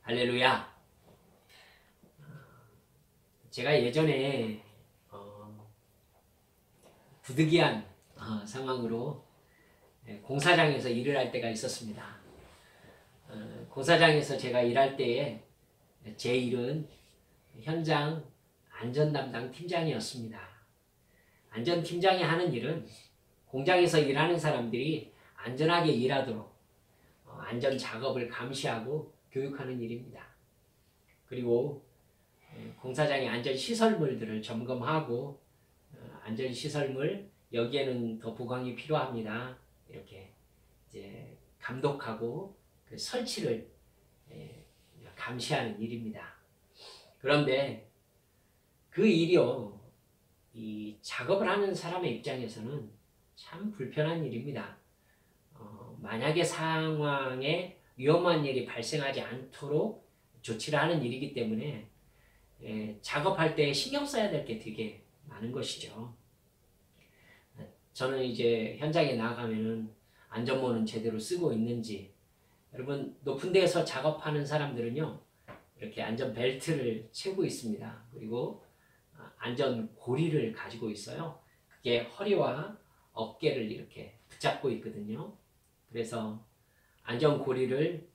할렐루야. 제가 예전에 부득이한 상황으로 공사장에서 일을 할 때가 있었습니다. 공사장에서 제가 일할 때에 제 일은 현장 안전 담당 팀장이었습니다. 안전팀장이 하는 일은 공장에서 일하는 사람들이 안전하게 일하도록 안전 작업을 감시하고 교육하는 일입니다. 그리고 공사장의 안전시설물들을 점검하고 안전시설물 여기에는 더 보강이 필요합니다. 이렇게 이제 감독하고 그 설치를 감시하는 일입니다. 그런데 그 일이요, 이 작업을 하는 사람의 입장에서는 참 불편한 일입니다. 만약에 상황에 위험한 일이 발생하지 않도록 조치를 하는 일이기 때문에 작업할 때 신경 써야 될 게 되게 많은 것이죠. 저는 이제 현장에 나가면은 안전모는 제대로 쓰고 있는지, 여러분 높은 데에서 작업하는 사람들은요 이렇게 안전벨트를 채우고 있습니다. 그리고 안전고리를 가지고 있어요. 그게 허리와 어깨를 이렇게 붙잡고 있거든요. 그래서 안전고리를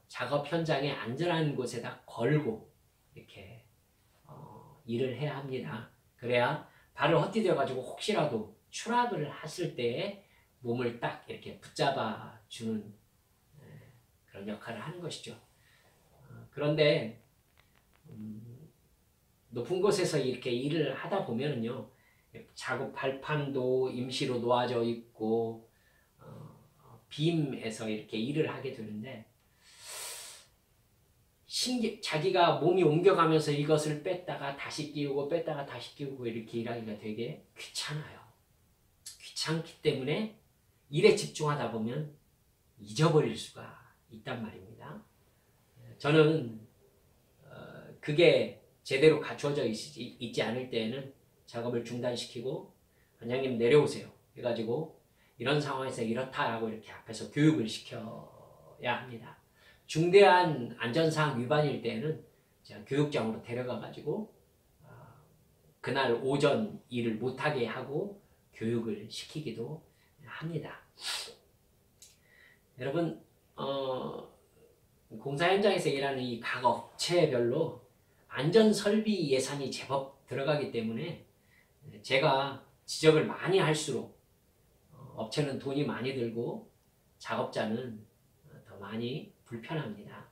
작업 현장에 안전한 곳에다 걸고 이렇게 일을 해야 합니다. 그래야 발을 헛디뎌 가지고 혹시라도 추락을 했을 때에 몸을 딱 이렇게 붙잡아 주는 그런 역할을 하는 것이죠. 그런데 높은 곳에서 이렇게 일을 하다 보면은요, 작업 발판도 임시로 놓아져 있고 빔에서 이렇게 일을 하게 되는데, 자기가 몸이 옮겨가면서 이것을 뺐다가 다시 끼우고 뺐다가 다시 끼우고 이렇게 일하기가 되게 귀찮아요. 귀찮기 때문에 일에 집중하다 보면 잊어버릴 수가 있단 말입니다. 저는 그게 제대로 갖추어져 있지 않을 때에는 작업을 중단시키고, 원장님 내려오세요 해가지고 이런 상황에서 이렇다라고 이렇게 앞에서 교육을 시켜야 합니다. 중대한 안전사항 위반일 때는 제가 교육장으로 데려가가지고 그날 오전 일을 못하게 하고 교육을 시키기도 합니다. 여러분, 공사 현장에서 일하는 이 각 업체별로 안전설비 예산이 제법 들어가기 때문에 제가 지적을 많이 할수록 업체는 돈이 많이 들고 작업자는 더 많이 불편합니다.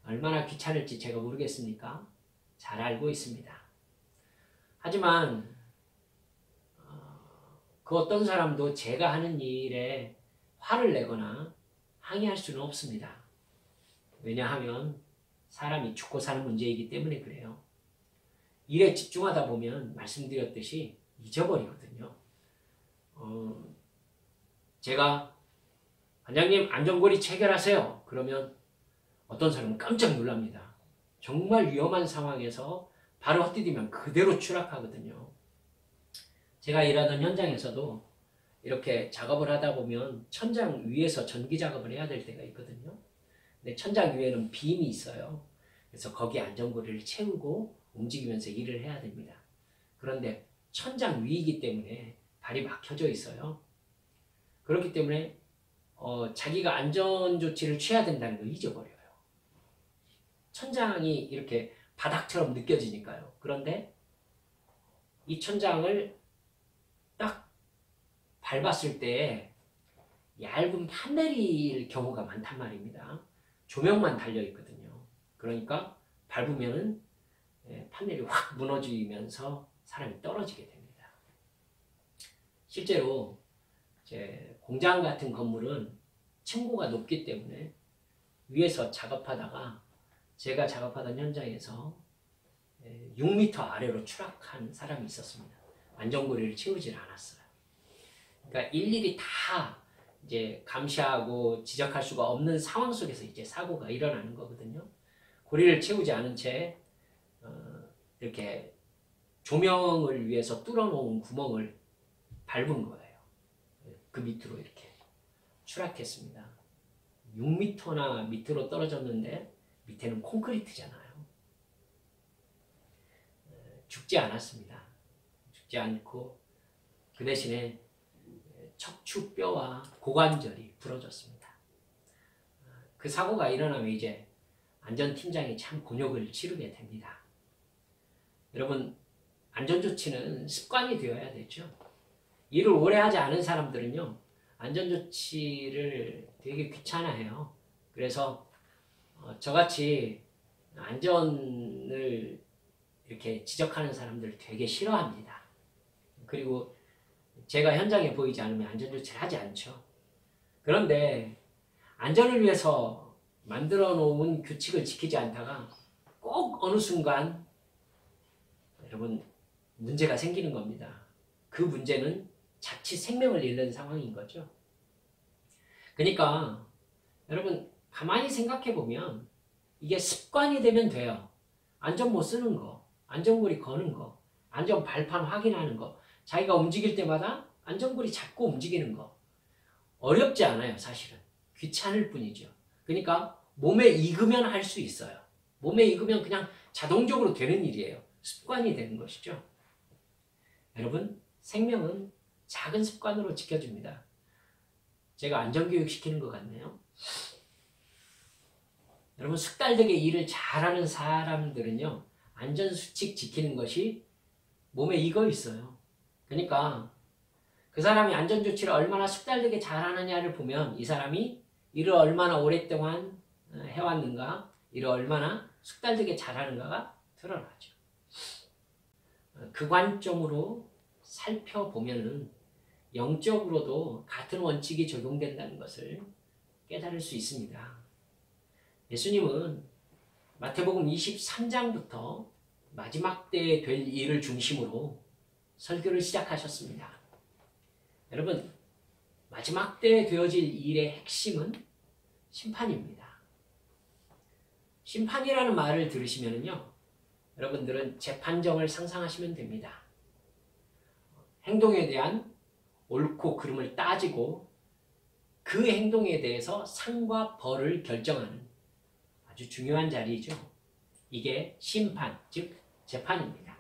얼마나 귀찮을지 제가 모르겠습니까? 잘 알고 있습니다. 하지만 그 어떤 사람도 제가 하는 일에 화를 내거나 항의할 수는 없습니다. 왜냐하면 사람이 죽고 사는 문제이기 때문에 그래요. 일에 집중하다 보면 말씀드렸듯이 잊어버리거든요. 제가 원장님 안전고리 체결하세요. 그러면 어떤 사람은 깜짝 놀랍니다. 정말 위험한 상황에서 발을 헛디디면 그대로 추락하거든요. 제가 일하던 현장에서도 이렇게 작업을 하다 보면 천장 위에서 전기 작업을 해야 될 때가 있거든요. 근데 천장 위에는 빔이 있어요. 그래서 거기에 안전고리를 채우고 움직이면서 일을 해야 됩니다. 그런데 천장 위이기 때문에 발이 막혀져 있어요. 그렇기 때문에 자기가 안전조치를 취해야 된다는 걸 잊어버려요. 천장이 이렇게 바닥처럼 느껴지니까요. 그런데 이 천장을 딱 밟았을 때 얇은 판넬일 경우가 많단 말입니다. 조명만 달려있거든요. 그러니까 밟으면은 판넬이 확 무너지면서 사람이 떨어지게 됩니다. 실제로 이제 공장 같은 건물은 층고가 높기 때문에 위에서 작업하다가 제가 작업하던 현장에서 6m 아래로 추락한 사람이 있었습니다. 안전고리를 채우질 않았어요. 그러니까 일일이 다 이제 감시하고 지적할 수가 없는 상황 속에서 이제 사고가 일어나는 거거든요. 고리를 채우지 않은 채 이렇게 조명을 위해서 뚫어놓은 구멍을 밟은 거예요. 그 밑으로 이렇게 추락했습니다. 6m나 밑으로 떨어졌는데 밑에는 콘크리트잖아요. 죽지 않았습니다. 죽지 않고 그 대신에 척추뼈와 고관절이 부러졌습니다. 그 사고가 일어나면 이제 안전팀장이 참 곤욕을 치르게 됩니다. 여러분, 안전조치는 습관이 되어야 되죠. 일을 오래 하지 않은 사람들은요, 안전조치를 되게 귀찮아해요. 그래서 저같이 안전을 이렇게 지적하는 사람들 되게 싫어합니다. 그리고 제가 현장에 보이지 않으면 안전조치를 하지 않죠. 그런데 안전을 위해서 만들어 놓은 규칙을 지키지 않다가 꼭 어느 순간 여러분 문제가 생기는 겁니다. 그 문제는 자칫 생명을 잃는 상황인 거죠. 그러니까 여러분 가만히 생각해 보면 이게 습관이 되면 돼요. 안전 못 쓰는 거, 안전고리 거는 거, 안전 발판 확인하는 거, 자기가 움직일 때마다 안전고리 잡고 움직이는 거. 어렵지 않아요, 사실은. 귀찮을 뿐이죠. 그러니까 몸에 익으면 할 수 있어요. 몸에 익으면 그냥 자동적으로 되는 일이에요. 습관이 되는 것이죠. 여러분, 생명은 작은 습관으로 지켜집니다. 제가 안전교육 시키는 것 같네요. 여러분, 숙달되게 일을 잘하는 사람들은요, 안전수칙 지키는 것이 몸에 익어 있어요. 그러니까 그 사람이 안전조치를 얼마나 숙달되게 잘하느냐를 보면 이 사람이 일을 얼마나 오랫동안 해왔는가, 일을 얼마나 숙달되게 잘하는가가 드러나죠. 그 관점으로 살펴보면은 영적으로도 같은 원칙이 적용된다는 것을 깨달을 수 있습니다. 예수님은 마태복음 23장부터 마지막 때에 될 일을 중심으로 설교를 시작하셨습니다. 여러분, 마지막 때에 되어질 일의 핵심은 심판입니다. 심판이라는 말을 들으시면요, 여러분들은 재판정을 상상하시면 됩니다. 행동에 대한 옳고 그름을 따지고 그 행동에 대해서 상과 벌을 결정하는 아주 중요한 자리이죠. 이게 심판, 즉 재판입니다.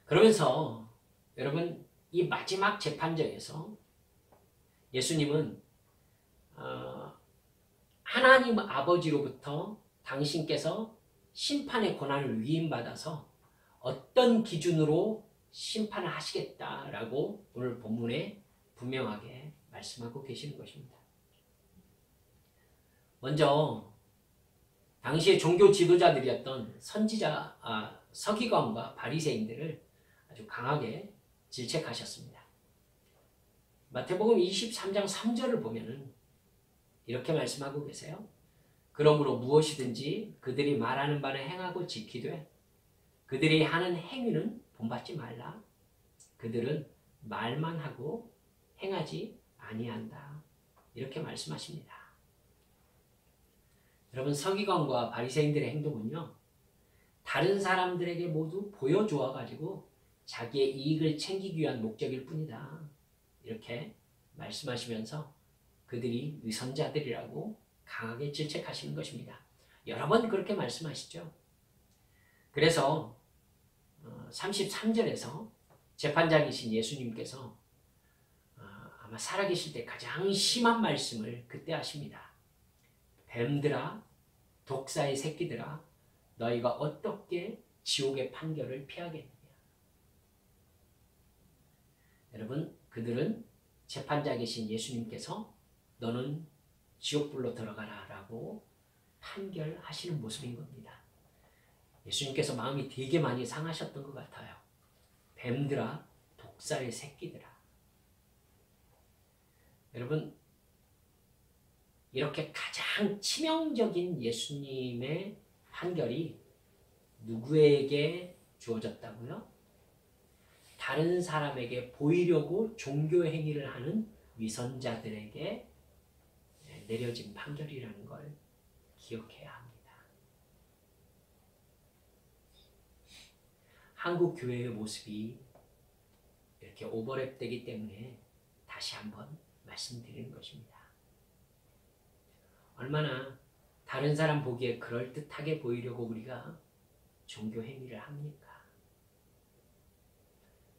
그러면서 여러분, 이 마지막 재판정에서 예수님은 하나님 아버지로부터 당신께서 심판의 권한을 위임받아서 어떤 기준으로 심판을 하시겠다라고 오늘 본문에 분명하게 말씀하고 계시는 것입니다. 먼저 당시의 종교 지도자들이었던 서기관과 바리새인들을 아주 강하게 질책하셨습니다. 마태복음 23장 3절을 보면은 이렇게 말씀하고 계세요. 그러므로 무엇이든지 그들이 말하는 바를 행하고 지키되 그들이 하는 행위는 본받지 말라. 그들은 말만 하고 행하지 아니한다. 이렇게 말씀하십니다. 여러분, 서기관과 바리새인들의 행동은요, 다른 사람들에게 모두 보여주어 가지고 자기의 이익을 챙기기 위한 목적일 뿐이다. 이렇게 말씀하시면서 그들이 위선자들이라고 강하게 질책하시는 것입니다. 여러 번 그렇게 말씀하시죠. 그래서 33절에서 재판장이신 예수님께서 아마 살아계실 때 가장 심한 말씀을 그때 하십니다. 뱀들아, 독사의 새끼들아, 너희가 어떻게 지옥의 판결을 피하겠느냐. 여러분, 그들은 재판장이신 예수님께서 너는 지옥불로 들어가라 라고 판결하시는 모습인 겁니다. 예수님께서 마음이 되게 많이 상하셨던 것 같아요. 뱀들아, 독사의 새끼들아. 여러분, 이렇게 가장 치명적인 예수님의 판결이 누구에게 주어졌다고요? 다른 사람에게 보이려고 종교 행위를 하는 위선자들에게 내려진 판결이라는 걸 기억해야 합니다. 한국 교회의 모습이 이렇게 오버랩되기 때문에 다시 한번 말씀드리는 것입니다. 얼마나 다른 사람 보기에 그럴듯하게 보이려고 우리가 종교 행위를 합니까?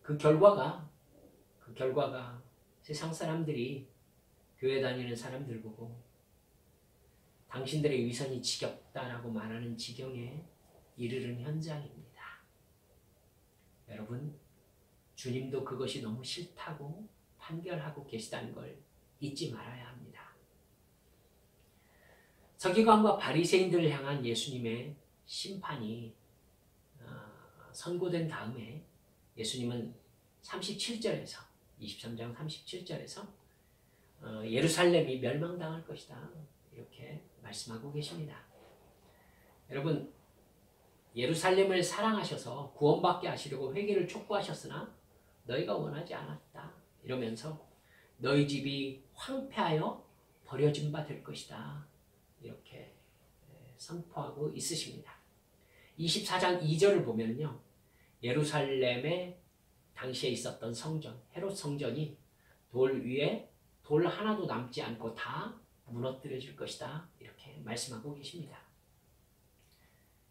그 결과가 세상 사람들이 교회 다니는 사람들 보고 당신들의 위선이 지겹다라고 말하는 지경에 이르는 현장입니다. 여러분, 주님도 그것이 너무 싫다고 판결하고 계시다는 걸 잊지 말아야 합니다. 서기관과 바리새인들을 향한 예수님의 심판이 선고된 다음에 예수님은 37절에서 23장 37절에서 예루살렘이 멸망당할 것이다 이렇게 말씀하고 계십니다. 여러분, 예루살렘을 사랑하셔서 구원받게 하시려고 회개를 촉구하셨으나 너희가 원하지 않았다 이러면서 너희 집이 황폐하여 버려진 바 될 것이다 이렇게 선포하고 있으십니다. 24장 2절을 보면요, 예루살렘에 당시에 있었던 성전, 헤롯 성전이 돌 위에 돌 하나도 남지 않고 다 무너뜨려질 것이다 이렇게 말씀하고 계십니다.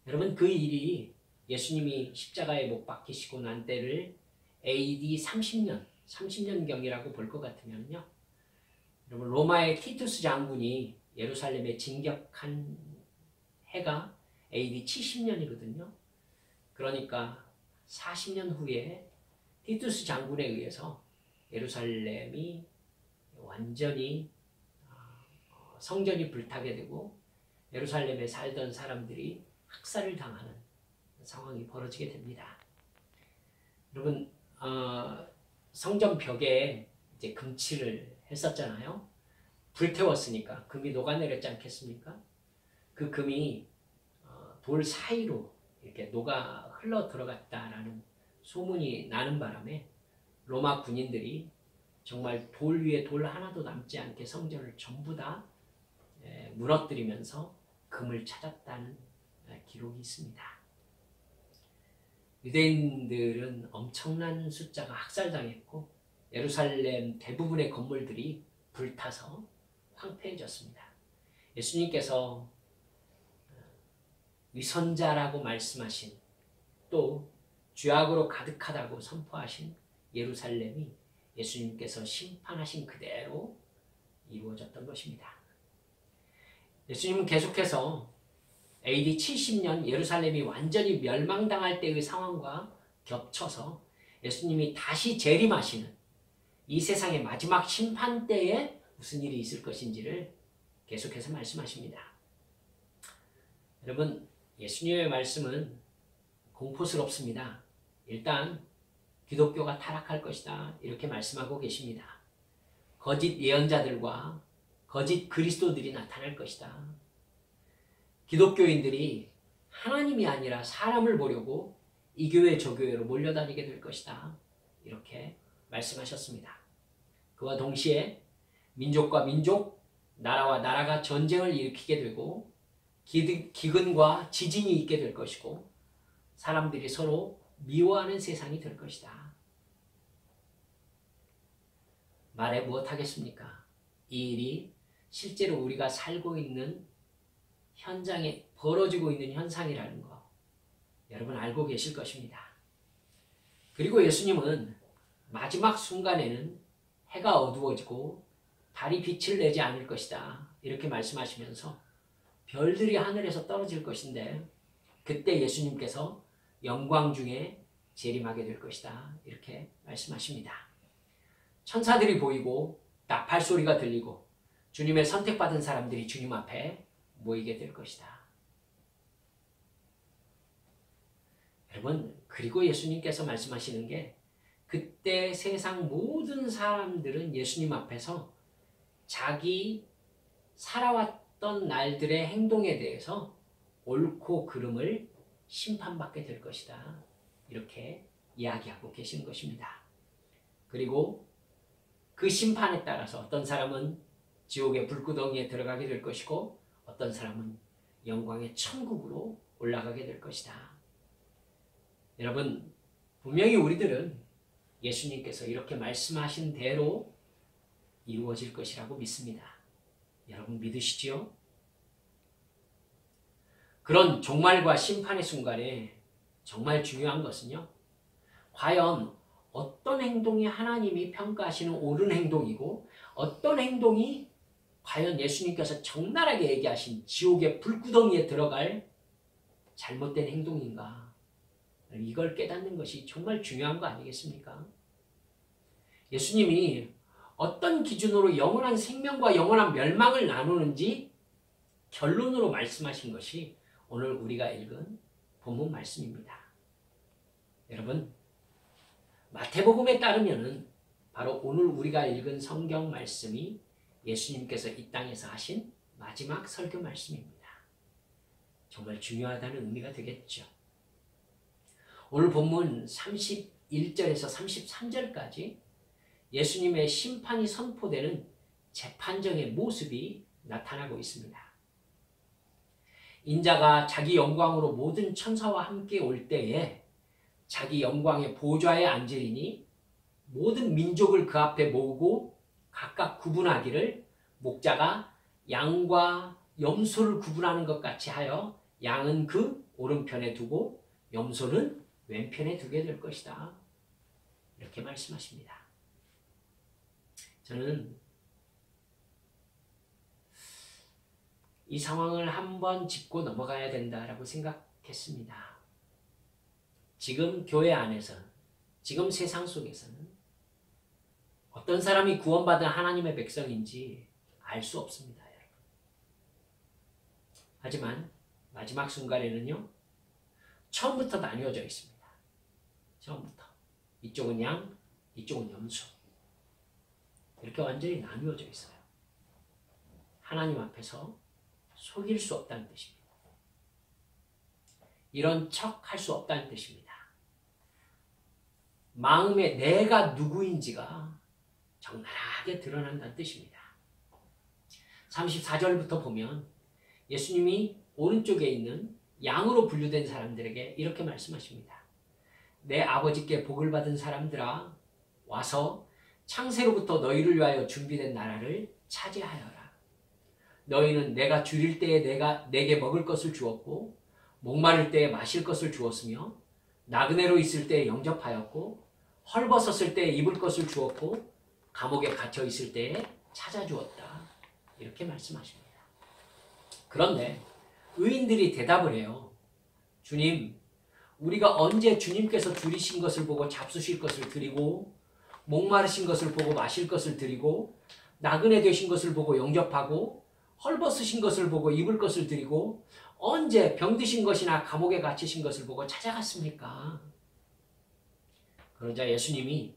여러분, 그 일이 예수님이 십자가에 못 박히시고 난 때를 AD 30년경이라고 볼 것 같으면요, 여러분, 로마의 티투스 장군이 예루살렘에 진격한 해가 AD 70년이거든요. 그러니까 40년 후에 티투스 장군에 의해서 예루살렘이 완전히 성전이 불타게 되고 예루살렘에 살던 사람들이 학살을 당하는 상황이 벌어지게 됩니다. 여러분, 성전 벽에 이제 금칠을 했었잖아요. 불태웠으니까 금이 녹아내렸지 않겠습니까? 그 금이 돌 사이로 이렇게 녹아 흘러 들어갔다라는 소문이 나는 바람에 로마 군인들이 정말 돌 위에 돌 하나도 남지 않게 성전을 전부 다 무너뜨리면서 금을 찾았다는 기록이 있습니다. 유대인들은 엄청난 숫자가 학살당했고 예루살렘 대부분의 건물들이 불타서 황폐해졌습니다. 예수님께서 위선자라고 말씀하신, 또 죄악으로 가득하다고 선포하신 예루살렘이 예수님께서 심판하신 그대로 이루어졌던 것입니다. 예수님은 계속해서 AD 70년 예루살렘이 완전히 멸망당할 때의 상황과 겹쳐서 예수님이 다시 재림하시는 이 세상의 마지막 심판 때에 무슨 일이 있을 것인지를 계속해서 말씀하십니다. 여러분, 예수님의 말씀은 공포스럽습니다. 일단 기독교가 타락할 것이다 이렇게 말씀하고 계십니다. 거짓 예언자들과 거짓 그리스도들이 나타날 것이다. 기독교인들이 하나님이 아니라 사람을 보려고 이 교회 저 교회로 몰려다니게 될 것이다 이렇게 말씀하셨습니다. 그와 동시에 민족과 민족, 나라와 나라가 전쟁을 일으키게 되고 기근과 지진이 있게 될 것이고 사람들이 서로 미워하는 세상이 될 것이다. 말해 무엇하겠습니까? 이 일이 실제로 우리가 살고 있는 현장에 벌어지고 있는 현상이라는 거 여러분 알고 계실 것입니다. 그리고 예수님은 마지막 순간에는 해가 어두워지고 달이 빛을 내지 않을 것이다 이렇게 말씀하시면서 별들이 하늘에서 떨어질 것인데 그때 예수님께서 영광 중에 재림하게 될 것이다 이렇게 말씀하십니다. 천사들이 보이고 나팔 소리가 들리고 주님의 선택받은 사람들이 주님 앞에 모이게 될 것이다. 여러분, 그리고 예수님께서 말씀하시는 게 그때 세상 모든 사람들은 예수님 앞에서 자기 살아왔던 날들의 행동에 대해서 옳고 그름을 심판받게 될 것이다 이렇게 이야기하고 계시는 것입니다. 그리고 그 심판에 따라서 어떤 사람은 지옥의 불구덩이에 들어가게 될 것이고 어떤 사람은 영광의 천국으로 올라가게 될 것이다. 여러분, 분명히 우리들은 예수님께서 이렇게 말씀하신 대로 이루어질 것이라고 믿습니다. 여러분 믿으시지요? 그런 종말과 심판의 순간에 정말 중요한 것은요. 과연 어떤 행동이 하나님이 평가하시는 옳은 행동이고 어떤 행동이 과연 예수님께서 적나라하게 얘기하신 지옥의 불구덩이에 들어갈 잘못된 행동인가. 이걸 깨닫는 것이 정말 중요한 거 아니겠습니까? 예수님이 어떤 기준으로 영원한 생명과 영원한 멸망을 나누는지 결론으로 말씀하신 것이 오늘 우리가 읽은 본문 말씀입니다. 여러분, 마태복음에 따르면은 바로 오늘 우리가 읽은 성경 말씀이 예수님께서 이 땅에서 하신 마지막 설교 말씀입니다. 정말 중요하다는 의미가 되겠죠. 오늘 본문 31절에서 33절까지 예수님의 심판이 선포되는 재판정의 모습이 나타나고 있습니다. 인자가 자기 영광으로 모든 천사와 함께 올 때에 자기 영광의 보좌에 앉으리니 모든 민족을 그 앞에 모으고 각각 구분하기를 목자가 양과 염소를 구분하는 것 같이 하여 양은 그 오른편에 두고 염소는 왼편에 두게 될 것이다. 이렇게 말씀하십니다. 저는 이 상황을 한번 짚고 넘어가야 된다라고 생각했습니다. 지금 교회 안에서, 지금 세상 속에서는 어떤 사람이 구원받은 하나님의 백성인지 알 수 없습니다. 여러분. 하지만 마지막 순간에는요. 처음부터 나뉘어져 있습니다. 처음부터. 이쪽은 양, 이쪽은 염소. 이렇게 완전히 나뉘어져 있어요. 하나님 앞에서 속일 수 없다는 뜻입니다. 이런 척 할 수 없다는 뜻입니다. 마음에 내가 누구인지가 적나라하게 드러난다는 뜻입니다. 34절부터 보면 예수님이 오른쪽에 있는 양으로 분류된 사람들에게 이렇게 말씀하십니다. 내 아버지께 복을 받은 사람들아 와서 창세로부터 너희를 위하여 준비된 나라를 차지하여라. 너희는 내가 줄일 때에 내게 먹을 것을 주었고 목마를 때에 마실 것을 주었으며 나그네로 있을 때에 영접하였고 헐벗었을 때에 입을 것을 주었고 감옥에 갇혀 있을 때에 찾아주었다. 이렇게 말씀하십니다. 그런데 의인들이 대답을 해요. 주님, 우리가 언제 주님께서 줄이신 것을 보고 잡수실 것을 드리고 목마르신 것을 보고 마실 것을 드리고 나그네 되신 것을 보고 영접하고 헐벗으신 것을 보고 입을 것을 드리고 언제 병드신 것이나 감옥에 갇히신 것을 보고 찾아갔습니까? 그러자 예수님이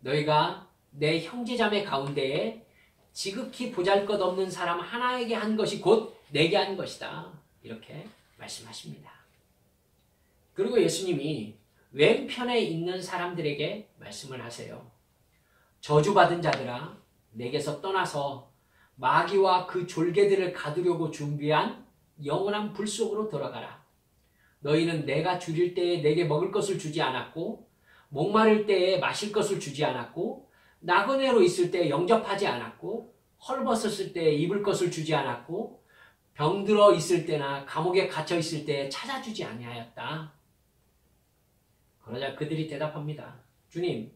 너희가 내 형제자매 가운데에 지극히 보잘것없는 사람 하나에게 한 것이 곧 내게 한 것이다. 이렇게 말씀하십니다. 그리고 예수님이 왼편에 있는 사람들에게 말씀을 하세요. 저주받은 자들아 내게서 떠나서 마귀와 그 졸개들을 가두려고 준비한 영원한 불 속으로 들어가라. 너희는 내가 줄일 때에 내게 먹을 것을 주지 않았고 목마를 때에 마실 것을 주지 않았고 나그네로 있을 때에 영접하지 않았고 헐벗었을 때에 입을 것을 주지 않았고 병들어 있을 때나 감옥에 갇혀 있을 때에 찾아주지 아니하였다. 그러자 그들이 대답합니다. 주님,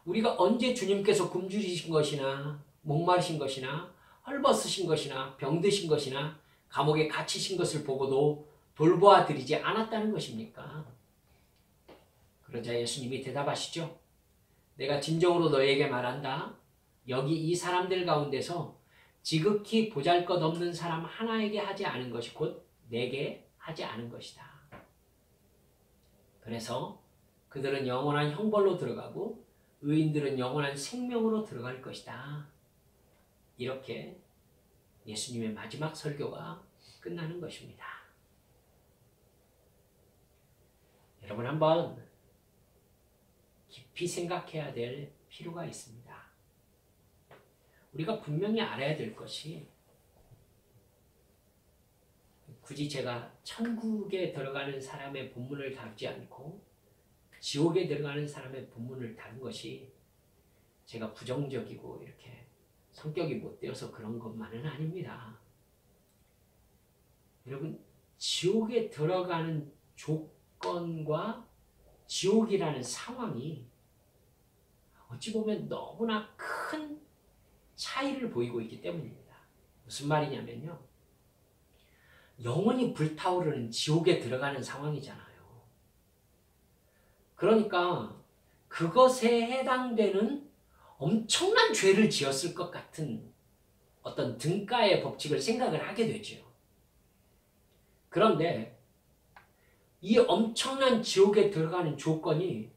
우리가 언제 주님께서 굶주리신 것이나 목마르신 것이나 헐벗으신 것이나 병드신 것이나 감옥에 갇히신 것을 보고도 돌보아 드리지 않았다는 것입니까? 그러자 예수님이 대답하시죠. 내가 진정으로 너에게 말한다. 여기 이 사람들 가운데서 지극히 보잘것없는 사람 하나에게 하지 않은 것이 곧 내게 하지 않은 것이다. 그래서 그들은 영원한 형벌로 들어가고 의인들은 영원한 생명으로 들어갈 것이다. 이렇게 예수님의 마지막 설교가 끝나는 것입니다. 여러분 한번 깊이 생각해야 될 필요가 있습니다. 우리가 분명히 알아야 될 것이 굳이 제가 천국에 들어가는 사람의 본문을 다루지 않고 지옥에 들어가는 사람의 본문을 다룬 것이 제가 부정적이고 이렇게 성격이 못되어서 그런 것만은 아닙니다. 여러분 지옥에 들어가는 조건과 지옥이라는 상황이 어찌 보면 너무나 큰 차이를 보이고 있기 때문입니다. 무슨 말이냐면요. 영원히 불타오르는 지옥에 들어가는 상황이잖아요. 그러니까 그것에 해당되는 엄청난 죄를 지었을 것 같은 어떤 등가의 법칙을 생각을 하게 되죠. 그런데 이 엄청난 지옥에 들어가는 조건이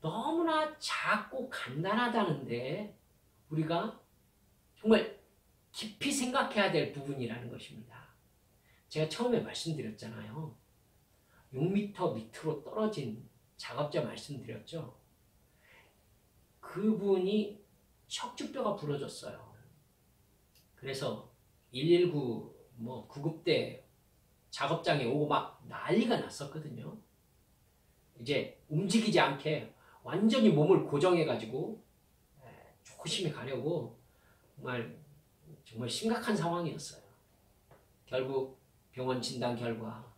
너무나 작고 간단하다는데 우리가 정말 깊이 생각해야 될 부분이라는 것입니다. 제가 처음에 말씀드렸잖아요. 6m 밑으로 떨어진 작업자 말씀드렸죠. 그분이 척추뼈가 부러졌어요. 그래서 119 구급대 작업장에 오고 막 난리가 났었거든요. 이제 움직이지 않게 완전히 몸을 고정해가지고 조심히 가려고 정말 심각한 상황이었어요. 결국 병원 진단 결과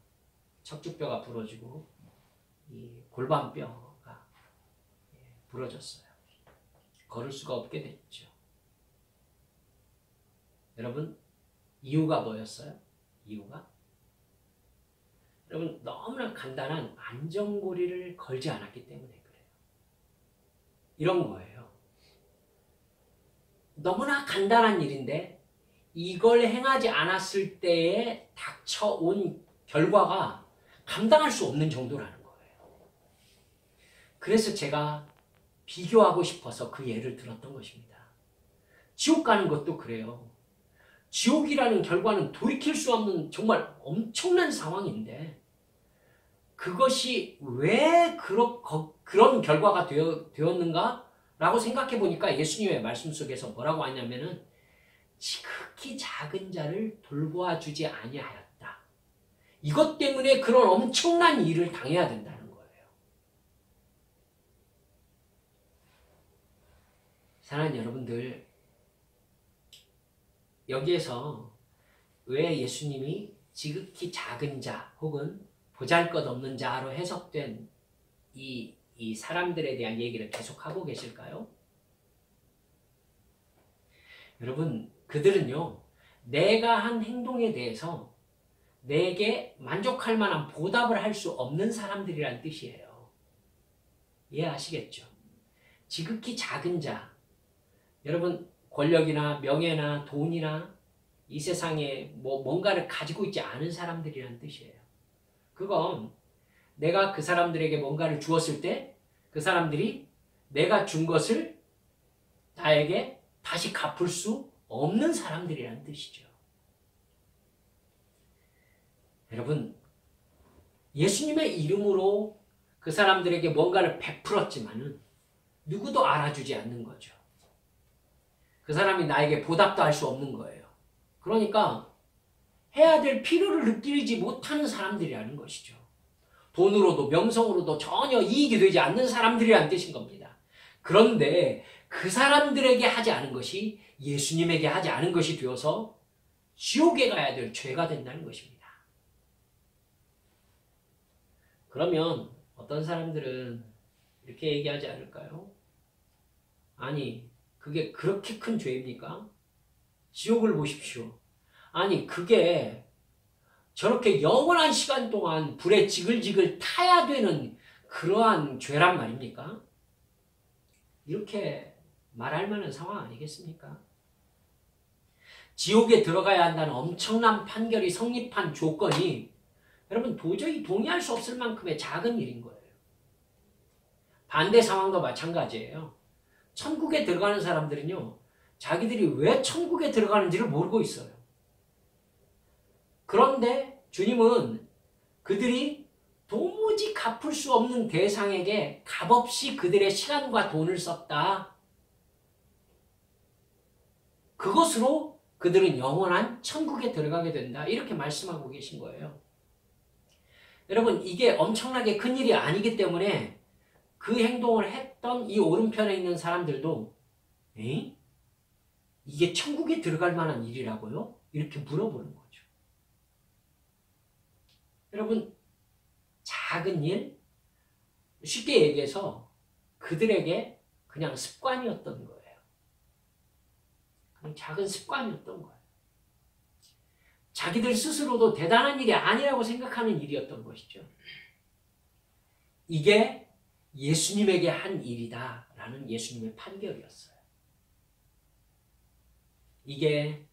척추뼈가 부러지고 이 골반뼈가 부러졌어요. 걸을 수가 없게 됐죠. 여러분, 이유가 뭐였어요? 이유가? 여러분, 너무나 간단한 안전고리를 걸지 않았기 때문에 그래요. 이런 거예요. 너무나 간단한 일인데 이걸 행하지 않았을 때에 닥쳐온 결과가 감당할 수 없는 정도라는 거예요. 그래서 제가 비교하고 싶어서 그 예를 들었던 것입니다. 지옥 가는 것도 그래요. 지옥이라는 결과는 돌이킬 수 없는 정말 엄청난 상황인데 그것이 왜 그런 결과가 되었는가? 라고 생각해 보니까 예수님의 말씀 속에서 뭐라고 하냐면은 지극히 작은 자를 돌보아주지 아니하였다. 이것 때문에 그런 엄청난 일을 당해야 된다는 거예요. 사랑하는 여러분들, 여기에서 왜 예수님이 지극히 작은 자 혹은 보잘것없는 자로 해석된 이 사람들에 대한 얘기를 계속하고 계실까요? 여러분, 그들은요, 내가 한 행동에 대해서 내게 만족할 만한 보답을 할 수 없는 사람들이란 뜻이에요. 이해하시겠죠? 지극히 작은 자, 여러분, 권력이나 명예나 돈이나 이 세상에 뭔가를 가지고 있지 않은 사람들이란 뜻이에요. 그건 내가 그 사람들에게 뭔가를 주었을 때 그 사람들이 내가 준 것을 나에게 다시 갚을 수 없는 사람들이라는 뜻이죠. 여러분, 예수님의 이름으로 그 사람들에게 뭔가를 베풀었지만은 누구도 알아주지 않는 거죠. 그 사람이 나에게 보답도 할 수 없는 거예요. 그러니까 해야 될 필요를 느끼지 못하는 사람들이라는 것이죠. 돈으로도 명성으로도 전혀 이익이 되지 않는 사람들이라는 뜻인 겁니다. 그런데 그 사람들에게 하지 않은 것이 예수님에게 하지 않은 것이 되어서 지옥에 가야 될 죄가 된다는 것입니다. 그러면 어떤 사람들은 이렇게 얘기하지 않을까요? 아니, 그게 그렇게 큰 죄입니까? 지옥을 보십시오. 아니, 그게 저렇게 영원한 시간 동안 불에 지글지글 타야 되는 그러한 죄란 말입니까? 이렇게 말할 만한 상황 아니겠습니까? 지옥에 들어가야 한다는 엄청난 판결이 성립한 조건이 여러분 도저히 동의할 수 없을 만큼의 작은 일인 거예요. 반대 상황도 마찬가지예요. 천국에 들어가는 사람들은요, 자기들이 왜 천국에 들어가는지를 모르고 있어요. 그런데 주님은 그들이 도무지 갚을 수 없는 대상에게 값없이 그들의 시간과 돈을 썼다. 그것으로 그들은 영원한 천국에 들어가게 된다. 이렇게 말씀하고 계신 거예요. 여러분, 이게 엄청나게 큰 일이 아니기 때문에 그 행동을 했던 이 오른편에 있는 사람들도 이게 천국에 들어갈 만한 일이라고요? 이렇게 물어보는 거죠. 여러분, 작은 일, 쉽게 얘기해서 그들에게 그냥 습관이었던 거예요. 그냥 작은 습관이었던 거예요. 자기들 스스로도 대단한 일이 아니라고 생각하는 일이었던 것이죠. 이게 예수님에게 한 일이다라는 예수님의 판결이었어요. 이게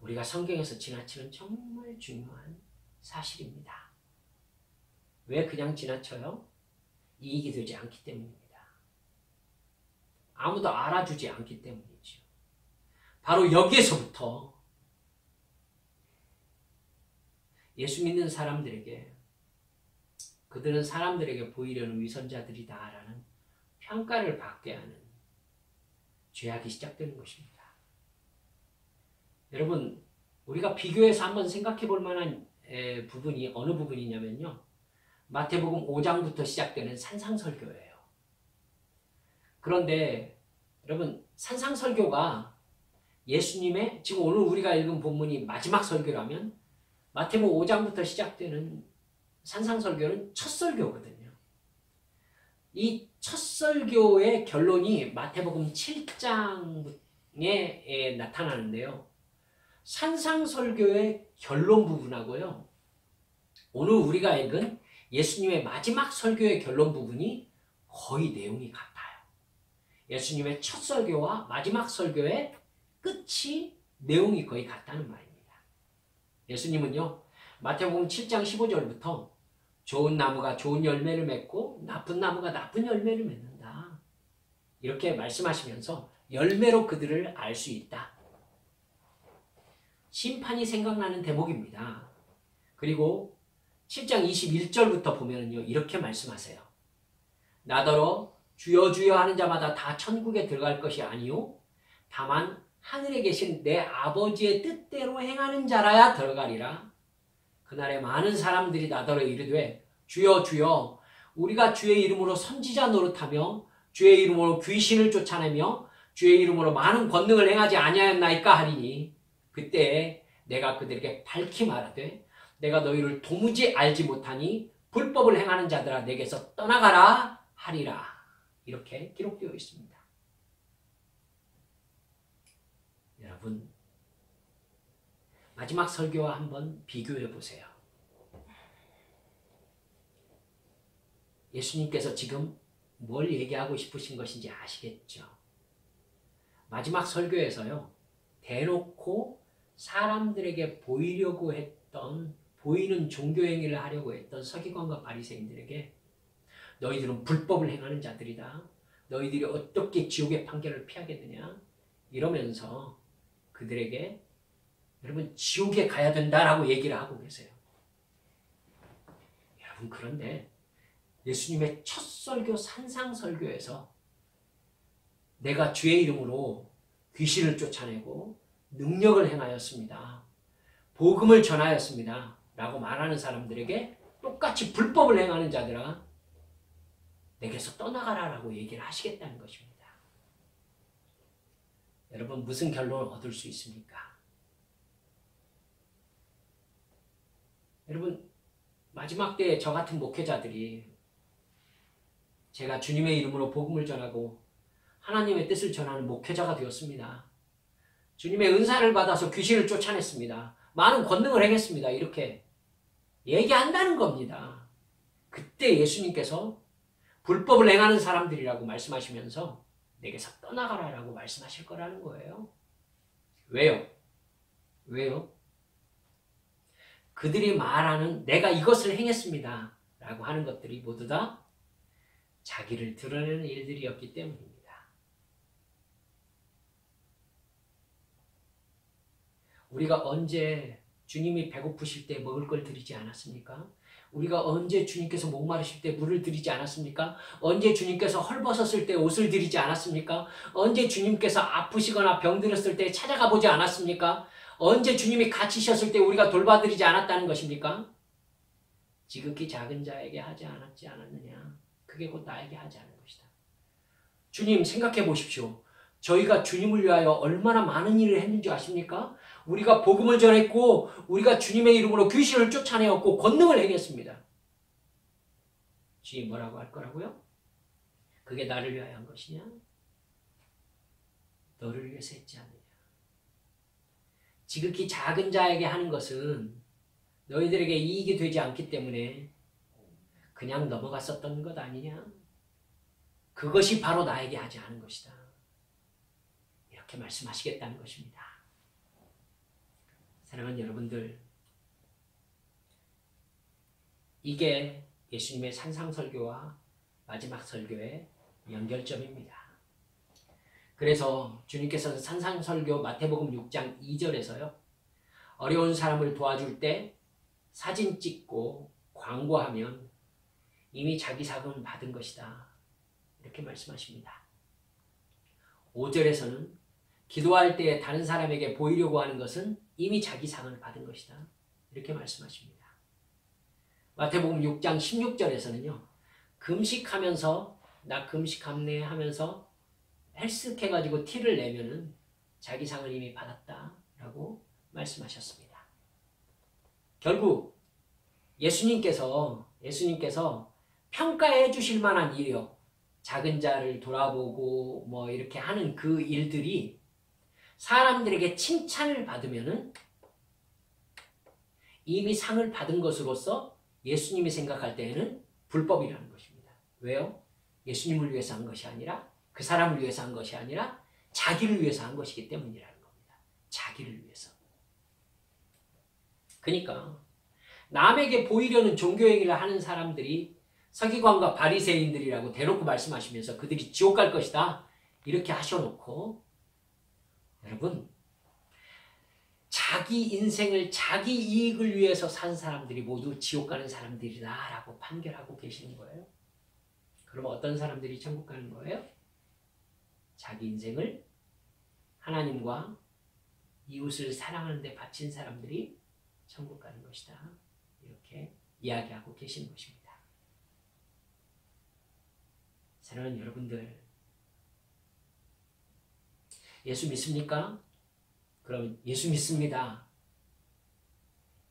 우리가 성경에서 지나치는 정말 중요한 사실입니다. 왜 그냥 지나쳐요? 이익이 되지 않기 때문입니다. 아무도 알아주지 않기 때문이죠. 바로 여기에서부터 예수 믿는 사람들에게 그들은 사람들에게 보이려는 위선자들이다라는 평가를 받게 하는 죄악이 시작되는 것입니다. 여러분, 우리가 비교해서 한번 생각해 볼 만한 부분이 어느 부분이냐면요. 마태복음 5장부터 시작되는 산상설교예요. 그런데 여러분, 산상설교가 예수님의 지금 오늘 우리가 읽은 본문이 마지막 설교라면 마태복음 5장부터 시작되는 산상설교는 첫 설교거든요. 이 첫 설교의 결론이 마태복음 7장에 나타나는데요. 산상설교의 결론 부분하고요. 오늘 우리가 읽은 예수님의 마지막 설교의 결론 부분이 거의 내용이 같아요. 예수님의 첫 설교와 마지막 설교의 끝이 내용이 거의 같다는 말입니다. 예수님은요. 마태복음 7장 15절부터 좋은 나무가 좋은 열매를 맺고 나쁜 나무가 나쁜 열매를 맺는다. 이렇게 말씀하시면서 열매로 그들을 알 수 있다. 심판이 생각나는 대목입니다. 그리고 7장 21절부터 보면은요. 이렇게 말씀하세요. 나더러 주여 주여 하는 자마다 다 천국에 들어갈 것이 아니요 다만 하늘에 계신 내 아버지의 뜻대로 행하는 자라야 들어가리라. 그날에 많은 사람들이 나더러 이르되 주여 주여 우리가 주의 이름으로 선지자 노릇하며 주의 이름으로 귀신을 쫓아내며 주의 이름으로 많은 권능을 행하지 아니하였나이까 하리니 그때에 내가 그들에게 밝히 말하되 내가 너희를 도무지 알지 못하니 불법을 행하는 자들아 내게서 떠나가라 하리라. 이렇게 기록되어 있습니다. 여러분, 마지막 설교와 한번 비교해 보세요. 예수님께서 지금 뭘 얘기하고 싶으신 것인지 아시겠죠? 마지막 설교에서요. 대놓고 사람들에게 보이려고 했던 보이는 종교행위를 하려고 했던 서기관과 바리새인들에게 너희들은 불법을 행하는 자들이다. 너희들이 어떻게 지옥의 판결을 피하겠느냐? 이러면서 그들에게 여러분 지옥에 가야 된다라고 얘기를 하고 계세요. 여러분 그런데 예수님의 첫 설교 산상설교에서 내가 주의 이름으로 귀신을 쫓아내고 능력을 행하였습니다. 복음을 전하였습니다. 라고 말하는 사람들에게 똑같이 불법을 행하는 자들아 내게서 떠나가라 라고 얘기를 하시겠다는 것입니다. 여러분 무슨 결론을 얻을 수 있습니까? 여러분 마지막 때에 저 같은 목회자들이 제가 주님의 이름으로 복음을 전하고 하나님의 뜻을 전하는 목회자가 되었습니다. 주님의 은사를 받아서 귀신을 쫓아냈습니다. 많은 권능을 행했습니다. 이렇게 얘기한다는 겁니다. 그때 예수님께서 불법을 행하는 사람들이라고 말씀하시면서 내게서 떠나가라라고 말씀하실 거라는 거예요. 왜요? 왜요? 그들이 말하는 내가 이것을 행했습니다 라고 하는 것들이 모두 다 자기를 드러내는 일들이었기 때문입니다. 우리가 언제 주님이 배고프실 때 먹을 걸 드리지 않았습니까? 우리가 언제 주님께서 목마르실 때 물을 드리지 않았습니까? 언제 주님께서 헐벗었을 때 옷을 드리지 않았습니까? 언제 주님께서 아프시거나 병들었을 때 찾아가 보지 않았습니까? 언제 주님이 갇히셨을 때 우리가 돌봐드리지 않았다는 것입니까? 지극히 작은 자에게 하지 않았느냐? 그게 곧 나에게 하지 않은 것이다. 주님 생각해 보십시오. 저희가 주님을 위하여 얼마나 많은 일을 했는지 아십니까? 우리가 복음을 전했고 우리가 주님의 이름으로 귀신을 쫓아내었고 권능을 행했습니다. 주님 뭐라고 할 거라고요? 그게 나를 위하여 한 것이냐? 너를 위해서 했지 않느냐? 지극히 작은 자에게 하는 것은 너희들에게 이익이 되지 않기 때문에 그냥 넘어갔었던 것 아니냐? 그것이 바로 나에게 하지 않은 것이다. 이렇게 말씀하시겠다는 것입니다. 사랑하는 여러분들, 이게 예수님의 산상설교와 마지막 설교의 연결점입니다. 그래서 주님께서는 산상설교 마태복음 6장 2절에서요. 어려운 사람을 도와줄 때 사진 찍고 광고하면 이미 자기 상은 받은 것이다. 이렇게 말씀하십니다. 5절에서는 기도할 때 다른 사람에게 보이려고 하는 것은 이미 자기 상을 받은 것이다. 이렇게 말씀하십니다. 마태복음 6장 16절에서는요. 금식하면서 나 금식함네 하면서 헬스케가지고 티를 내면은 자기 상을 이미 받았다라고 말씀하셨습니다. 결국 예수님께서 평가해 주실 만한 일이요. 작은 자를 돌아보고 뭐 이렇게 하는 그 일들이 사람들에게 칭찬을 받으면은 이미 상을 받은 것으로서 예수님이 생각할 때에는 불법이라는 것입니다. 왜요? 예수님을 위해서 한 것이 아니라 그 사람을 위해서 한 것이 아니라 자기를 위해서 한 것이기 때문이라는 겁니다. 자기를 위해서. 그러니까 남에게 보이려는 종교행위를 하는 사람들이 서기관과 바리새인들이라고 대놓고 말씀하시면서 그들이 지옥 갈 것이다. 이렇게 하셔놓고 여러분 자기 인생을 자기 이익을 위해서 산 사람들이 모두 지옥 가는 사람들이다 라고 판결하고 계시는 거예요. 그럼 어떤 사람들이 천국 가는 거예요? 자기 인생을 하나님과 이웃을 사랑하는 데 바친 사람들이 천국 가는 것이다. 이렇게 이야기하고 계시는 것입니다. 사랑하는 여러분들, 예수 믿습니까? 그럼 예수 믿습니다.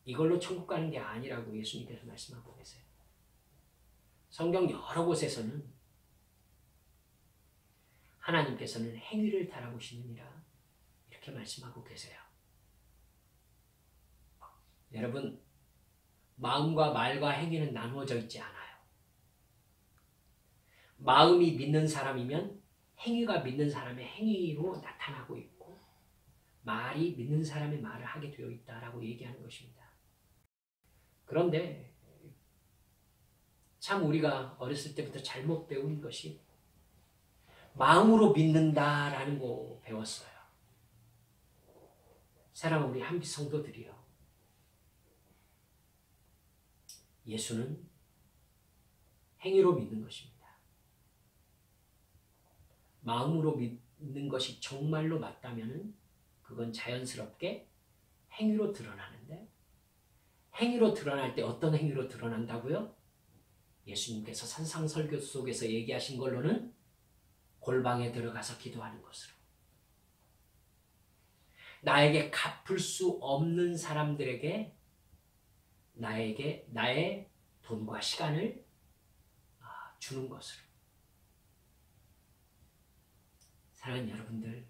이걸로 천국 가는 게 아니라고 예수님께서 말씀하고 계세요. 성경 여러 곳에서는 하나님께서는 행위를 달아보시느니라 이렇게 말씀하고 계세요. 여러분, 마음과 말과 행위는 나누어져 있지 않아요. 마음이 믿는 사람이면 행위가 믿는 사람의 행위로 나타나고 있고 말이 믿는 사람의 말을 하게 되어 있다라고 얘기하는 것입니다. 그런데 참 우리가 어렸을 때부터 잘못 배운 것이 마음으로 믿는다라는 거 배웠어요. 사랑하는 우리 한빛 성도들이요. 예수는 행위로 믿는 것입니다. 마음으로 믿는 것이 정말로 맞다면 그건 자연스럽게 행위로 드러나는데 행위로 드러날 때 어떤 행위로 드러난다고요? 예수님께서 산상설교 속에서 얘기하신 걸로는 골방에 들어가서 기도하는 것으로 나에게 갚을 수 없는 사람들에게 나의 돈과 시간을 주는 것으로. 사랑하는 여러분들,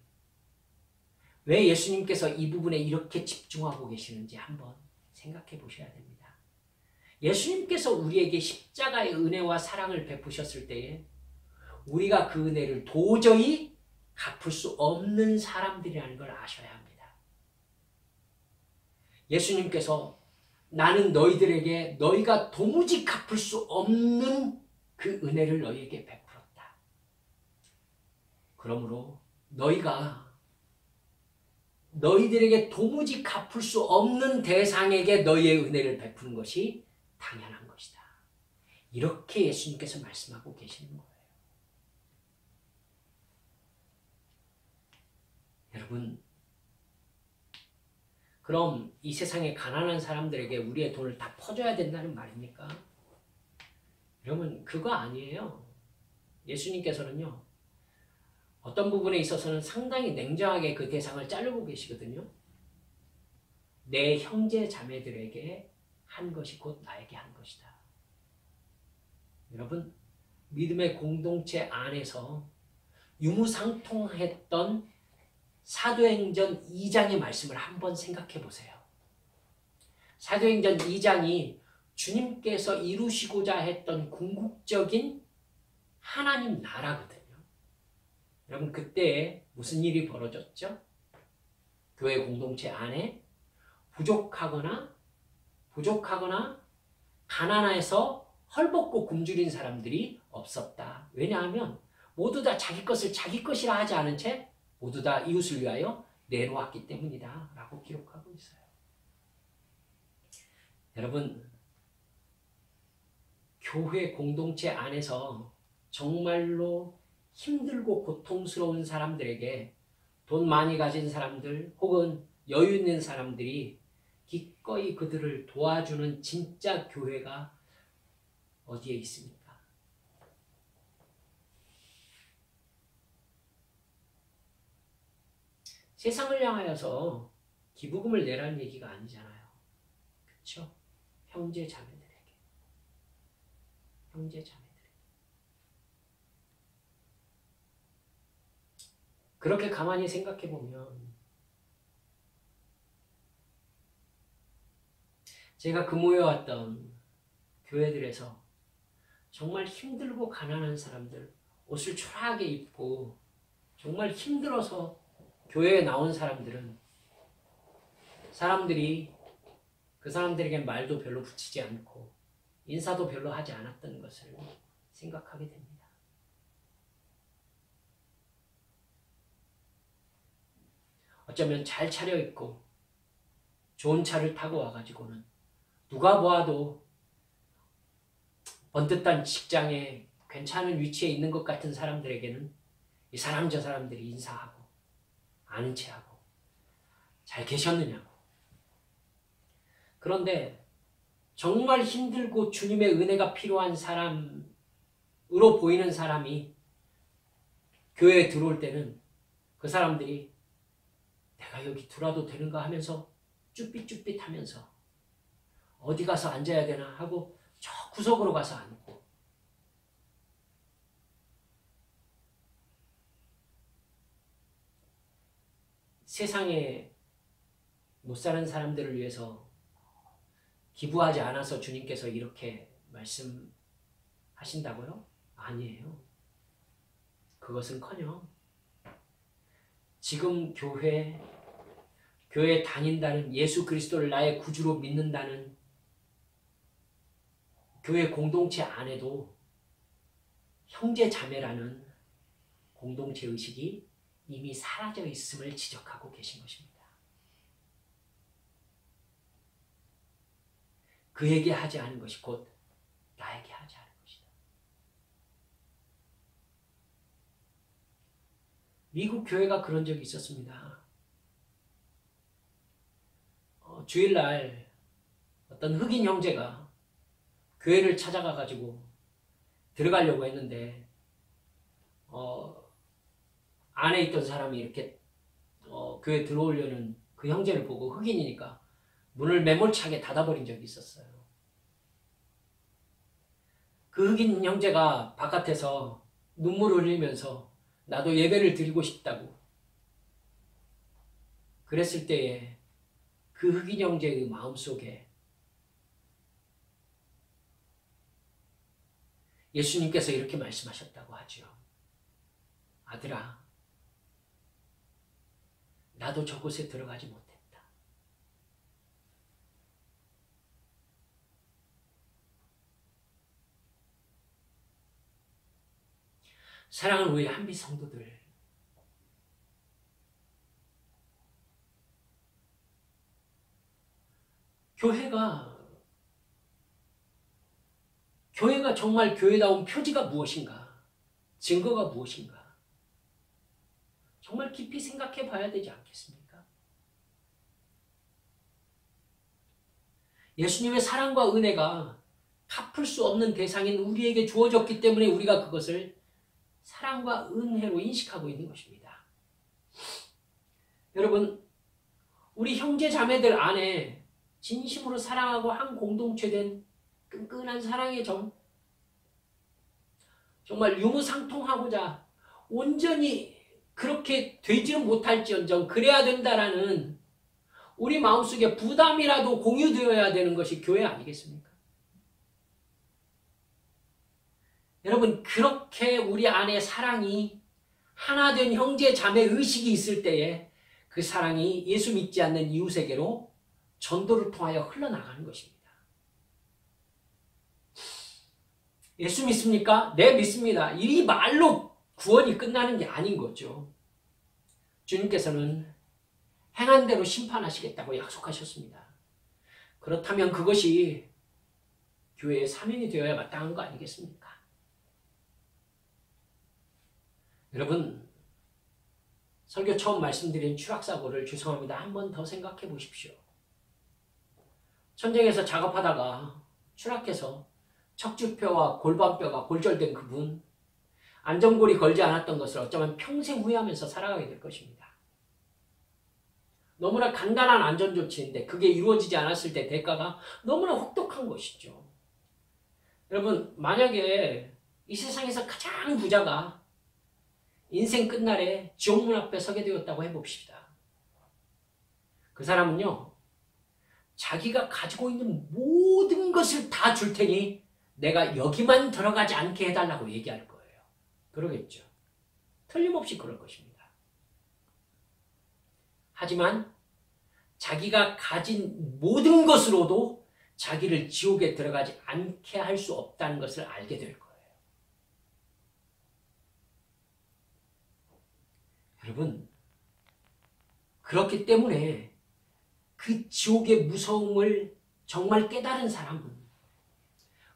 왜 예수님께서 이 부분에 이렇게 집중하고 계시는지 한번 생각해 보셔야 됩니다. 예수님께서 우리에게 십자가의 은혜와 사랑을 베푸셨을 때에 우리가 그 은혜를 도저히 갚을 수 없는 사람들이라는 걸 아셔야 합니다. 예수님께서 나는 너희들에게 너희가 도무지 갚을 수 없는 그 은혜를 너희에게 베풀었다. 그러므로 너희들에게 도무지 갚을 수 없는 대상에게 너희의 은혜를 베푸는 것이 당연한 것이다. 이렇게 예수님께서 말씀하고 계시는 거예요. 여러분, 그럼 이 세상에 가난한 사람들에게 우리의 돈을 다 퍼줘야 된다는 말입니까? 여러분, 그거 아니에요. 예수님께서는요, 어떤 부분에 있어서는 상당히 냉정하게 그 대상을 자르고 계시거든요. 내 형제 자매들에게 한 것이 곧 나에게 한 것이다. 여러분, 믿음의 공동체 안에서 유무상통했던 사도행전 2장의 말씀을 한번 생각해 보세요. 사도행전 2장이 주님께서 이루시고자 했던 궁극적인 하나님 나라거든요. 여러분, 그때 무슨 일이 벌어졌죠? 교회 공동체 안에 부족하거나 가난해서 헐벗고 굶주린 사람들이 없었다. 왜냐하면 모두 다 자기 것을 자기 것이라 하지 않은 채 모두 다 이웃을 위하여 내놓았기 때문이다 라고 기록하고 있어요. 여러분, 교회 공동체 안에서 정말로 힘들고 고통스러운 사람들에게 돈 많이 가진 사람들 혹은 여유 있는 사람들이 기꺼이 그들을 도와주는 진짜 교회가 어디에 있습니까? 세상을 향하여서 기부금을 내라는 얘기가 아니잖아요. 그렇죠? 형제 자매들에게. 그렇게 가만히 생각해 보면 제가 근무해왔던 교회들에서 정말 힘들고 가난한 사람들, 옷을 초라하게 입고 정말 힘들어서 교회에 나온 사람들은 사람들이 그 사람들에게 말도 별로 붙이지 않고 인사도 별로 하지 않았던 것을 생각하게 됩니다. 어쩌면 잘 차려입고 좋은 차를 타고 와가지고는 누가 보아도 번듯한 직장에 괜찮은 위치에 있는 것 같은 사람들에게는 이 사람 저 사람들이 인사하고 아는 체하고 잘 계셨느냐고. 그런데 정말 힘들고 주님의 은혜가 필요한 사람으로 보이는 사람이 교회에 들어올 때는 그 사람들이 내가 여기 들어와도 되는가 하면서 쭈삣쭈삣 하면서 어디 가서 앉아야 되나 하고 저 구석으로 가서 앉고, 세상에 못 사는 사람들을 위해서 기부하지 않아서 주님께서 이렇게 말씀하신다고요? 아니에요. 그것은커녕 지금 교회에 다닌다는, 예수 그리스도를 나의 구주로 믿는다는 교회 공동체 안에도 형제 자매라는 공동체 의식이 이미 사라져 있음을 지적하고 계신 것입니다. 그에게 하지 않은 것이 곧 나에게 하지 않은 것이다. 미국 교회가 그런 적이 있었습니다. 주일날 어떤 흑인 형제가 교회를 찾아가가지고 들어가려고 했는데 안에 있던 사람이 이렇게 교회 들어오려는 그 형제를 보고, 흑인이니까 문을 매몰차게 닫아버린 적이 있었어요. 그 흑인 형제가 바깥에서 눈물을 흘리면서 나도 예배를 드리고 싶다고 그랬을 때에 그 흑인 형제의 마음속에 예수님께서 이렇게 말씀하셨다고 하죠. 아들아, 나도 저곳에 들어가지 못했다. 사랑하는 우리 한빛 성도들, 교회가 정말 교회다운 표지가 무엇인가? 증거가 무엇인가? 정말 깊이 생각해 봐야 되지 않겠습니까? 예수님의 사랑과 은혜가 갚을 수 없는 대상인 우리에게 주어졌기 때문에 우리가 그것을 사랑과 은혜로 인식하고 있는 것입니다. 여러분, 우리 형제 자매들 안에 진심으로 사랑하고 한 공동체된 끈끈한 사랑의 정, 정말 유무상통하고자 온전히 그렇게 되지는 못할지언정 그래야 된다라는 우리 마음속에 부담이라도 공유되어야 되는 것이 교회 아니겠습니까? 여러분, 그렇게 우리 안에 사랑이 하나된 형제 자매 의식이 있을 때에 그 사랑이 예수 믿지 않는 이웃에게로 전도를 통하여 흘러나가는 것입니다. 예수 믿습니까? 네, 믿습니다. 이 말로 구원이 끝나는 게 아닌 거죠. 주님께서는 행한 대로 심판하시겠다고 약속하셨습니다. 그렇다면 그것이 교회의 사명이 되어야 마땅한 거 아니겠습니까? 여러분, 설교 처음 말씀드린 추락사고를 죄송합니다. 한 번 더 생각해 보십시오. 천정에서 작업하다가 추락해서 척추뼈와 골반뼈가 골절된 그분, 안전골이 걸지 않았던 것을 어쩌면 평생 후회하면서 살아가게 될 것입니다. 너무나 간단한 안전조치인데 그게 이루어지지 않았을 때 대가가 너무나 혹독한 것이죠. 여러분, 만약에 이 세상에서 가장 부자가 인생 끝날에 지옥문 앞에 서게 되었다고 해봅시다. 그 사람은요, 자기가 가지고 있는 모든 것을 다 줄 테니 내가 여기만 들어가지 않게 해달라고 얘기할 거예요. 그러겠죠. 틀림없이 그럴 것입니다. 하지만 자기가 가진 모든 것으로도 자기를 지옥에 들어가지 않게 할 수 없다는 것을 알게 될 거예요. 여러분, 그렇기 때문에 그 지옥의 무서움을 정말 깨달은 사람은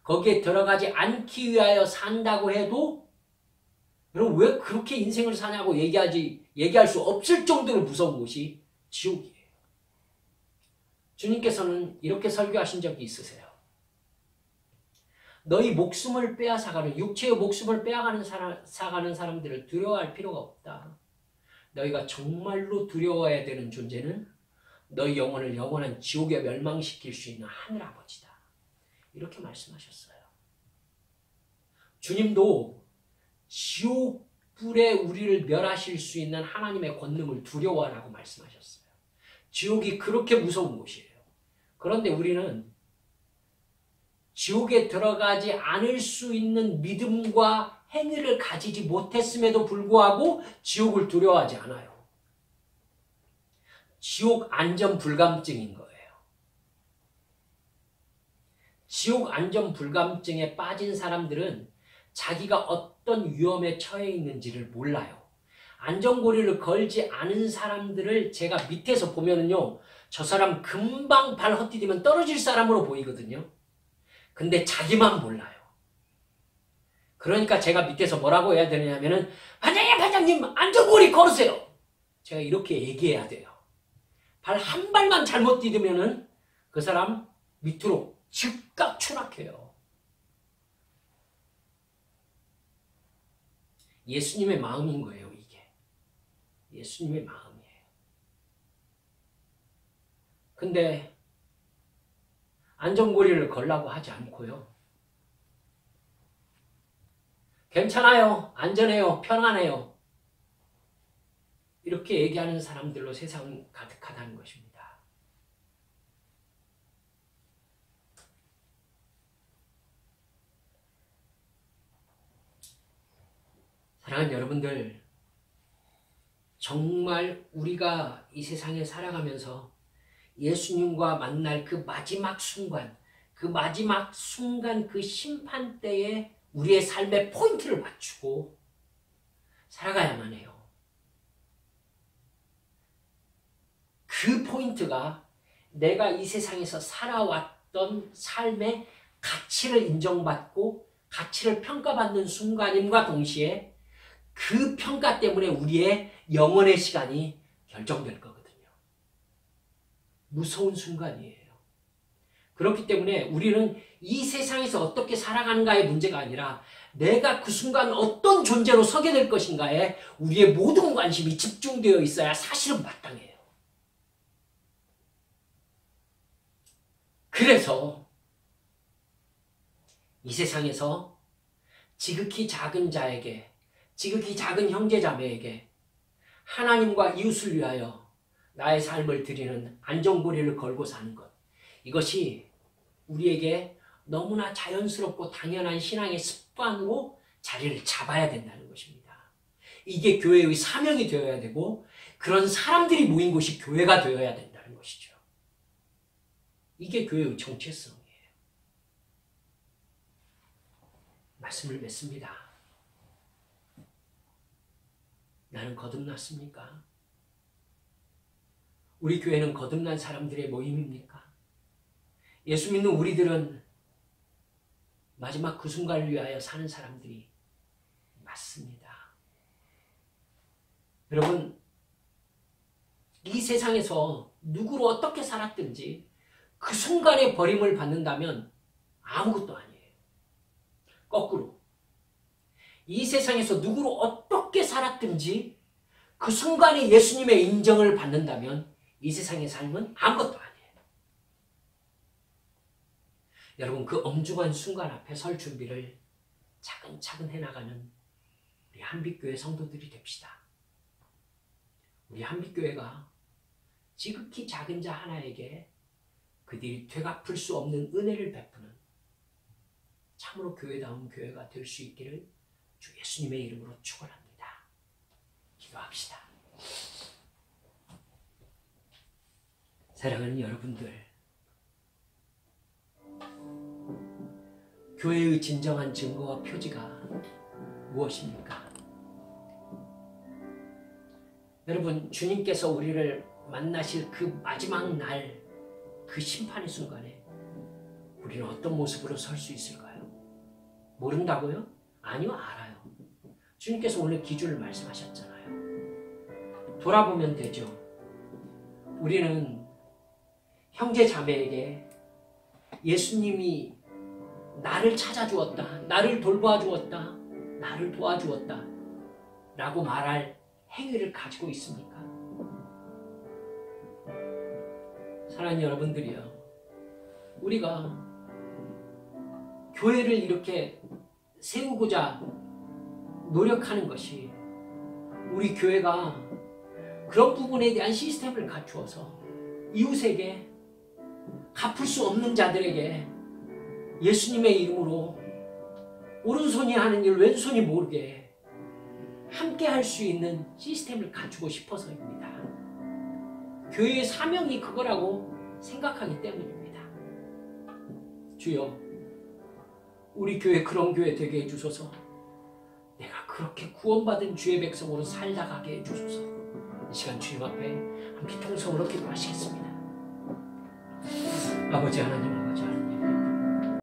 거기에 들어가지 않기 위하여 산다고 해도 여러분 왜 그렇게 인생을 사냐고 얘기할 수 없을 정도로 무서운 곳이 지옥이에요. 주님께서는 이렇게 설교하신 적이 있으세요. 너희 목숨을 빼앗아가는, 육체의 목숨을 빼앗아가는 사람들을 두려워할 필요가 없다. 너희가 정말로 두려워해야 되는 존재는 너희 영혼을 영원한 지옥에 멸망시킬 수 있는 하늘아버지다. 이렇게 말씀하셨어요. 주님도 지옥불에 우리를 멸하실 수 있는 하나님의 권능을 두려워하라고 말씀하셨어요. 지옥이 그렇게 무서운 곳이에요. 그런데 우리는 지옥에 들어가지 않을 수 있는 믿음과 행위를 가지지 못했음에도 불구하고 지옥을 두려워하지 않아요. 지옥 안전 불감증인 거예요. 지옥 안전 불감증에 빠진 사람들은 자기가 어떤 위험에 처해 있는지를 몰라요. 안전고리를 걸지 않은 사람들을 제가 밑에서 보면은요, 저 사람 금방 발 헛디디면 떨어질 사람으로 보이거든요. 근데 자기만 몰라요. 그러니까 제가 밑에서 뭐라고 해야 되냐면은, 반장님, 안전고리 걸으세요. 제가 이렇게 얘기해야 돼요. 발 한 발만 잘못 디디면은 그 사람 밑으로 즉각 추락해요. 예수님의 마음인 거예요, 이게. 예수님의 마음이에요. 근데 안전고리를 걸라고 하지 않고요. 괜찮아요, 안전해요, 편안해요. 이렇게 얘기하는 사람들로 세상은 가득하다는 것입니다. 사랑하는 여러분들, 정말 우리가 이 세상에 살아가면서 예수님과 만날 그 마지막 순간 그 심판 때에 우리의 삶의 포인트를 맞추고 살아가야만 해요. 그 포인트가 내가 이 세상에서 살아왔던 삶의 가치를 인정받고 가치를 평가받는 순간임과 동시에 그 평가 때문에 우리의 영혼의 시간이 결정될 거거든요. 무서운 순간이에요. 그렇기 때문에 우리는 이 세상에서 어떻게 살아가는가의 문제가 아니라 내가 그 순간 어떤 존재로 서게 될 것인가에 우리의 모든 관심이 집중되어 있어야 사실은 마땅해요. 그래서 이 세상에서 지극히 작은 자에게, 지극히 작은 형제자매에게 하나님과 이웃을 위하여 나의 삶을 드리는 안전고리를 걸고 사는 것, 이것이 우리에게 너무나 자연스럽고 당연한 신앙의 습관으로 자리를 잡아야 된다는 것입니다. 이게 교회의 사명이 되어야 되고 그런 사람들이 모인 곳이 교회가 되어야 된다는 것이죠. 이게 교회의 정체성이에요. 말씀을 맺습니다. 나는 거듭났습니까? 우리 교회는 거듭난 사람들의 모임입니까? 예수 믿는 우리들은 마지막 그 순간을 위하여 사는 사람들이 맞습니다. 여러분, 이 세상에서 누구로 어떻게 살았든지 그 순간에 버림을 받는다면 아무것도 아니에요. 거꾸로 이 세상에서 누구로 어떻게 살았든지 그 순간에 예수님의 인정을 받는다면 이 세상의 삶은 아무것도 아니에요. 여러분, 그 엄중한 순간 앞에 설 준비를 차근차근 해나가는 우리 한빛교회 성도들이 됩시다. 우리 한빛교회가 지극히 작은 자 하나에게 그들이 되갚을 수 없는 은혜를 베푸는 참으로 교회다운 교회가 될 수 있기를 주 예수님의 이름으로 축원합니다. 기도합시다. 사랑하는 여러분들, 교회의 진정한 증거와 표지가 무엇입니까? 여러분, 주님께서 우리를 만나실 그 마지막 날, 그 심판의 순간에 우리는 어떤 모습으로 설 수 있을까요? 모른다고요? 아니요, 알아요. 주님께서 오늘 기준을 말씀하셨잖아요. 돌아보면 되죠. 우리는 형제 자매에게 예수님이 나를 찾아주었다, 나를 돌봐주었다, 나를 도와주었다 라고 말할 행위를 가지고 있습니까? 사랑하는 여러분들이요, 우리가 교회를 이렇게 세우고자 노력하는 것이 우리 교회가 그런 부분에 대한 시스템을 갖추어서 이웃에게 갚을 수 없는 자들에게 예수님의 이름으로 오른손이 하는 일 왼손이 모르게 함께 할 수 있는 시스템을 갖추고 싶어서입니다. 교회의 사명이 그거라고 생각하기 때문입니다. 주여, 우리 교회 그런 교회 되게 해주소서. 내가 그렇게 구원받은 주의 백성으로 살다 가게 해주소서. 이 시간 주님 앞에 함께 통성으로 기도하시겠습니다. 아버지 하나님,